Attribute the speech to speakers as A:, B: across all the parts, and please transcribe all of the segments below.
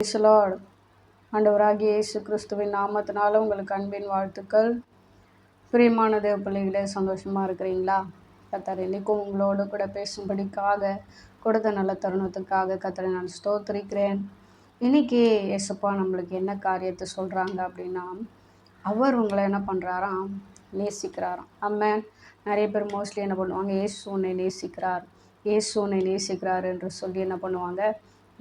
A: Praise the Lord. ஆண்டவராகிய இயேசு கிறிஸ்துவின் நாமத்தினால உங்களுக்கு அன்பின் வாழ்த்துக்கள். பிரியமான தேவ பிள்ளைகளே, சந்தோஷமாக இருக்கிறீங்களா? கர்த்தர் இன்னைக்கும் உங்களோடு கூட பேசும்படிக்காக கொடுத்த நல்ல தருணத்துக்காக கர்த்தரை நான் ஸ்தோத்திரிக்கிறேன். இன்னைக்கு ஏசப்பா நம்மளுக்கு என்ன காரியத்தை சொல்கிறாங்க அப்படின்னா, அவர் உங்களை என்ன பண்ணுறாராம்? நேசிக்கிறாராம். ஆமென். நிறைய பேர் மோஸ்ட்லி என்ன பண்ணுவாங்க, இயேசு உன்னை நேசிக்கிறார், இயேசு உன்னை நேசிக்கிறார் என்று சொல்லி என்ன பண்ணுவாங்க,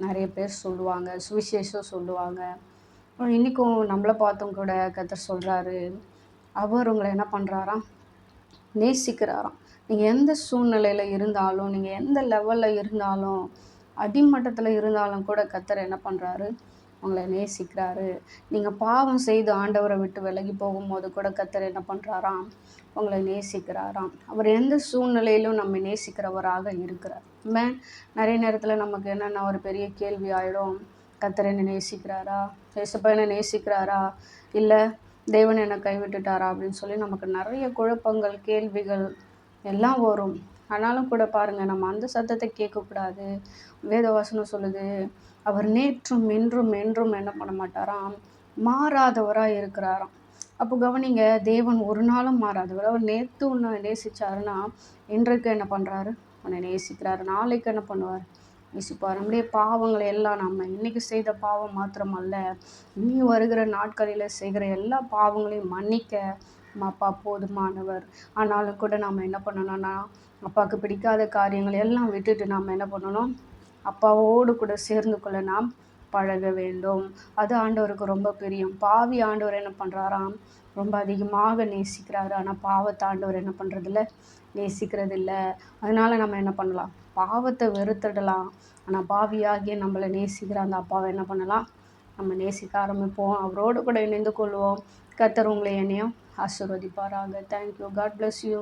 A: நிறைய பேர் சொல்லுவாங்க, சுவிசேஷம் சொல்லுவாங்க. இன்றைக்கும் நம்மளை பார்த்தும் கூட கர்த்தர் சொல்கிறாரு, அவர் உங்களை என்ன பண்ணுறாராம்? நேசிக்கிறாராம். நீங்கள் எந்த சூழ்நிலையில் இருந்தாலும், நீங்கள் எந்த லெவலில் இருந்தாலும், அடிமட்டத்தில் இருந்தாலும் கூட கர்த்தர் என்ன பண்ணுறாரு? உங்களை நேசிக்கிறாரு. நீங்கள் பாவம் செய்து ஆண்டவரை விட்டு விலகி போகும்போது கூட கர்த்தர் என்ன பண்ணுறாராம்? உங்களை நேசிக்கிறாராம். அவர் எந்த சூழ்நிலையிலும் நம்ம நேசிக்கிறவராக இருக்கிறார். நிறைய நேரத்தில் நமக்கு என்னென்ன ஒரு பெரிய கேள்வி ஆகிடும், கர்த்தர் என்னை நேசிக்கிறாரா, ஏசப்பா என்னை நேசிக்கிறாரா, இல்லை தேவன் என்னை கைவிட்டுட்டாரா அப்படின்னு சொல்லி நமக்கு நிறைய குழப்பங்கள், கேள்விகள் எல்லாம் வரும். ஆனாலும் கூட பாருங்கள், நம்ம அந்த சத்தத்தை கேட்கக்கூடாது. வேதவசனம் சொல்லுது, அவர் நேற்றும் இன்றும் என்றும் என்ன பண்ண மாட்டாராம்? மாறாதவராக இருக்கிறாராம். அப்போ கவனிங்க, தேவன் ஒரு நாளும் மாறாதவர். அவர் நேற்று உன்னை நேசித்தாருன்னா இன்றைக்கு என்ன பண்ணுறாரு? உன்னை நேசிக்கிறாரு. நாளைக்கு என்ன பண்ணுவார்? நேசிப்பார். நம்முடைய பாவங்களை எல்லாம் நம்ம இன்றைக்கி செய்த பாவம் மாத்திரமல்ல, இனி வருகிற நாட்களில் செய்கிற எல்லா பாவங்களையும் மன்னிக்க நம்ம அப்பா போதுமானவர். ஆனாலும் கூட நாம் என்ன பண்ணணும்னா, அப்பாவுக்கு பிடிக்காத காரியங்கள் எல்லாம் விட்டுட்டு நாம் என்ன பண்ணணும்? அப்பாவோடு கூட சேர்ந்து கொள்ள நாம் பழக வேண்டும். அது ஆண்டவருக்கு ரொம்ப பிரியம். பாவி ஆண்டவர் என்ன பண்ணுறாராம்? ரொம்ப அதிகமாக நேசிக்கிறாரு. ஆனால் பாவத்தை ஆண்டவர் என்ன பண்ணுறதில்ல? நேசிக்கிறதில்ல. அதனால் நம்ம என்ன பண்ணலாம்? பாவத்தை வெறுத்துடலாம். ஆனால் பாவியாகிய நம்மளை நேசிக்கிற அந்த அப்பாவை என்ன பண்ணலாம்? நம்ம நேசிக்க ஆரம்பிப்போம். அவரோடு கூட இணைந்து கொள்வோம். கர்த்தர் உங்களை என்னையும் ஆசீர்வதிப்பாராக. தேங்க்யூ. God bless you.